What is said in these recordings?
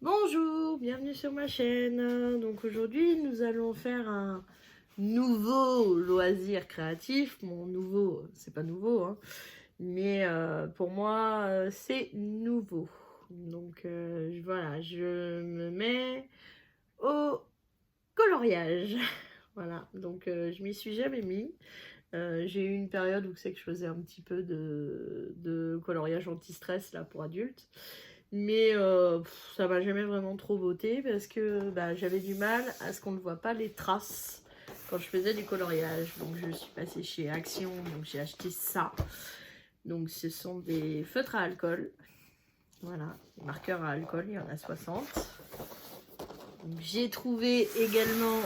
Bonjour, bienvenue sur ma chaîne. Donc aujourd'hui nous allons faire un nouveau loisir créatif. Mon nouveau, c'est pas nouveau, hein, mais pour moi c'est nouveau. Donc voilà, je me mets au coloriage. Voilà, donc je m'y suis jamais mis. J'ai eu une période où c'est que je faisais un petit peu de coloriage anti-stress là pour adultes. Mais ça m'a jamais vraiment trop botté parce que j'avais du mal à ce qu'on ne voit pas les traces quand je faisais du coloriage. Donc je suis passée chez Action, donc j'ai acheté ça. Donc ce sont des feutres à alcool. Voilà, des marqueurs à alcool, il y en a 60. J'ai trouvé également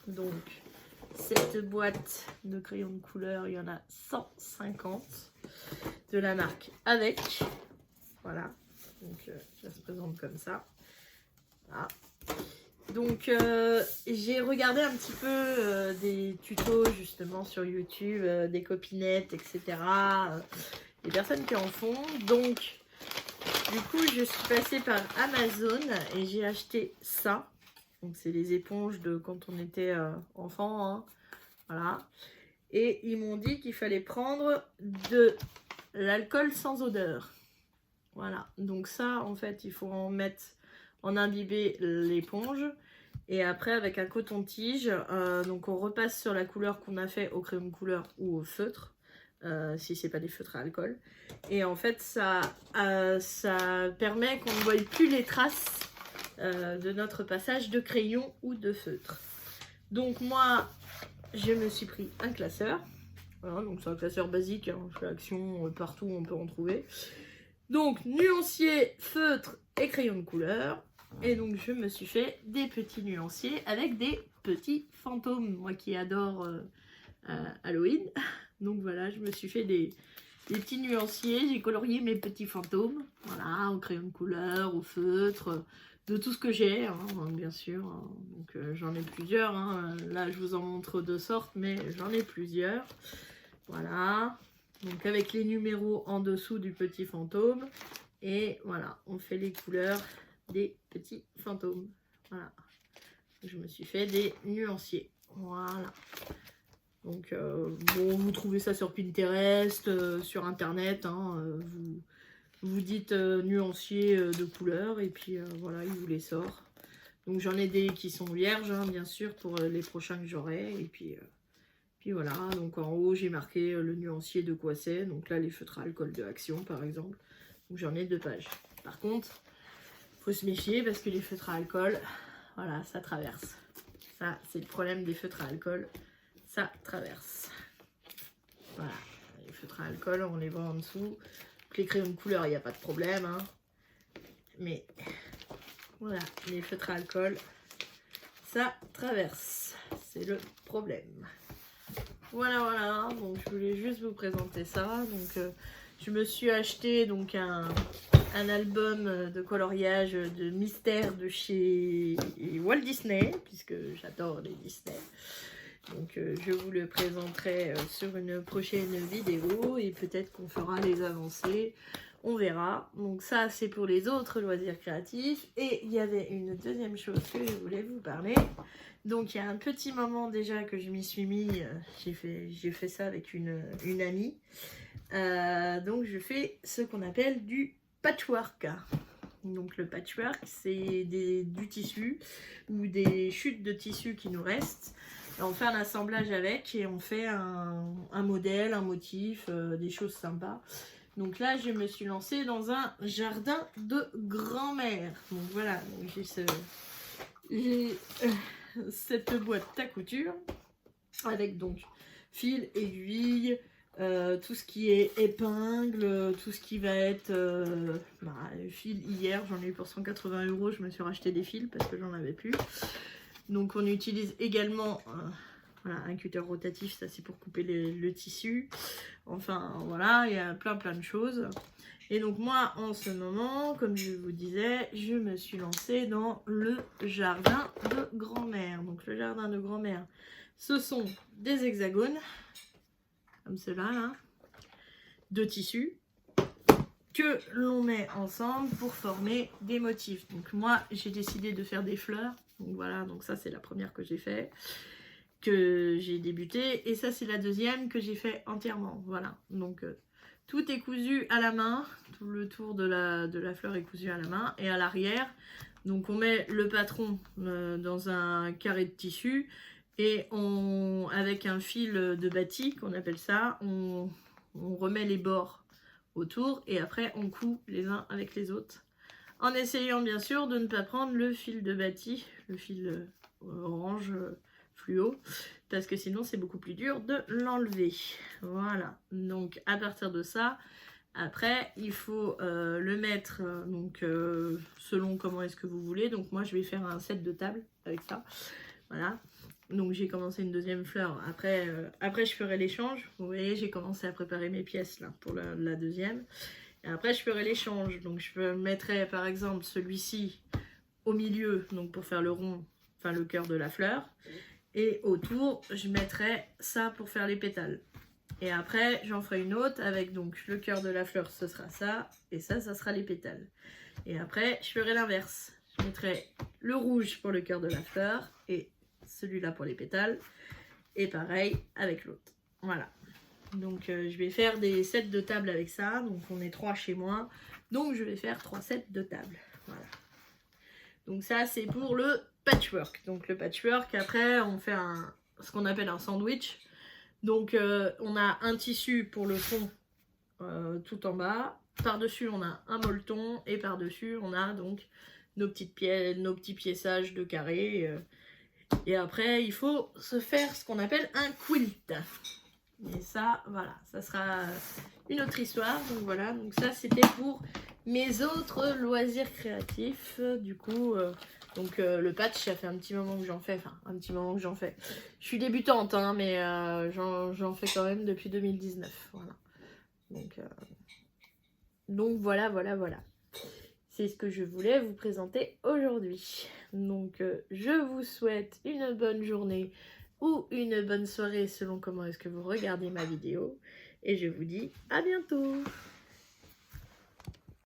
donc cette boîte de crayons de couleur, il y en a 150 de la marque Avec. Voilà. Donc ça se présente comme ça. Voilà. Donc j'ai regardé un petit peu des tutos justement sur YouTube, des copinettes, etc. Des personnes qui en font. Donc du coup je suis passée par Amazon et j'ai acheté ça. Donc c'est les éponges de quand on était enfant. Hein. Voilà. Et ils m'ont dit qu'il fallait prendre de l'alcool sans odeur. Voilà, donc ça en fait il faut en imbiber l'éponge et après avec un coton-tige, donc on repasse sur la couleur qu'on a fait au crayon de couleur ou au feutre, si c'est pas des feutres à alcool. Et en fait ça permet qu'on ne voie plus les traces de notre passage de crayon ou de feutre. Donc moi je me suis pris un classeur, voilà, donc c'est un classeur basique, hein, chez Action, partout on peut en trouver. Donc, nuancier, feutre et crayon de couleur. Et donc, je me suis fait des petits nuanciers avec des petits fantômes. Moi qui adore Halloween. Donc voilà, je me suis fait des petits nuanciers. J'ai colorié mes petits fantômes. Voilà, au crayon de couleur, au feutre, de tout ce que j'ai, hein, bien sûr. Donc j'en ai plusieurs. Hein. Là, je vous en montre de sortes, mais j'en ai plusieurs. Voilà. Donc avec les numéros en dessous du petit fantôme. Et voilà, on fait les couleurs des petits fantômes. Voilà. Je me suis fait des nuanciers. Voilà. Donc bon, vous trouvez ça sur Pinterest, sur internet. Hein, vous dites nuancier de couleurs et puis voilà, il vous les sort. Donc j'en ai des qui sont vierges, hein, bien sûr, pour les prochains que j'aurai. Et puis voilà, donc en haut j'ai marqué le nuancier de quoi c'est. Donc là les feutres à alcool de Action par exemple. Donc j'en ai 2 pages. Par contre, faut se méfier parce que les feutres à alcool, voilà, ça traverse. Ça c'est le problème des feutres à alcool, ça traverse. Voilà, les feutres à alcool on les voit en dessous. Les crayons de couleur il n'y a pas de problème. Hein. Mais voilà, les feutres à alcool, ça traverse. C'est le problème. Voilà, donc je voulais juste vous présenter ça. Donc je me suis acheté donc un album de coloriage de mystère de chez Walt Disney, puisque j'adore les Disney. Donc je vous le présenterai sur une prochaine vidéo et peut-être qu'on fera les avancées. On verra. Donc ça c'est pour les autres loisirs créatifs. Et il y avait une deuxième chose que je voulais vous parler. Donc il y a un petit moment déjà que je m'y suis mis, j'ai fait ça avec une amie. Donc je fais ce qu'on appelle du patchwork. Donc le patchwork c'est du tissu ou des chutes de tissu qui nous restent. Et on fait un assemblage avec et on fait un modèle, un motif, des choses sympas. Donc là je me suis lancée dans un jardin de grand-mère. Donc voilà, j'ai cette boîte à couture avec donc fil, aiguille, tout ce qui est épingle, tout ce qui va être fil. Hier j'en ai eu pour 180 €, je me suis racheté des fils parce que j'en avais plus. Donc on utilise également voilà, un cutter rotatif, ça c'est pour couper le tissu. Enfin voilà, il y a plein de choses. Et donc moi en ce moment, comme je vous disais, je me suis lancée dans le jardin de grand-mère. Donc le jardin de grand-mère, ce sont des hexagones, comme cela là, de tissu, que l'on met ensemble pour former des motifs. Donc moi j'ai décidé de faire des fleurs, donc voilà, donc ça c'est la première que j'ai fait, que j'ai débuté, et ça c'est la deuxième que j'ai fait entièrement, voilà. Donc tout est cousu à la main, tout le tour de la fleur est cousu à la main, et à l'arrière, donc on met le patron dans un carré de tissu, et avec un fil de batik, on appelle ça, on remet les bords autour, et après on coud les uns avec les autres, en essayant bien sûr de ne pas prendre le fil de batik, le fil orange fluo, parce que sinon c'est beaucoup plus dur de l'enlever. Voilà, donc à partir de ça, après il faut le mettre donc selon comment est-ce que vous voulez. Donc moi je vais faire un set de table avec ça, voilà. Donc j'ai commencé une deuxième fleur, après je ferai l'échange. Vous voyez, j'ai commencé à préparer mes pièces là pour la deuxième, et après je ferai l'échange. Donc je mettrai par exemple celui-ci au milieu, donc pour faire le rond, enfin le cœur de la fleur, et autour je mettrai ça pour faire les pétales, et après j'en ferai une autre avec donc le cœur de la fleur, ce sera ça, et ça sera les pétales, et après je ferai l'inverse, je mettrai le rouge pour le cœur de la fleur et celui-là pour les pétales, et pareil avec l'autre. Voilà, donc je vais faire des sets de table avec ça, donc on est 3 chez moi, donc je vais faire 3 sets de table. Voilà, donc ça c'est pour le patchwork. Donc le patchwork, après on fait ce qu'on appelle un sandwich. Donc on a un tissu pour le fond tout en bas, par-dessus on a un molleton, et par-dessus on a donc nos petits piéçages de carrés. Et après, il faut se faire ce qu'on appelle un quilt. Et ça, voilà, ça sera une autre histoire. Donc voilà, donc ça c'était pour mes autres loisirs créatifs. Du coup, le patch, ça fait un petit moment que j'en fais. Enfin, un petit moment que j'en fais. Je suis débutante, hein, mais j'en fais quand même depuis 2019. Voilà. Donc voilà. C'est ce que je voulais vous présenter aujourd'hui. Donc je vous souhaite une bonne journée ou une bonne soirée selon comment est-ce que vous regardez ma vidéo. Et je vous dis à bientôt.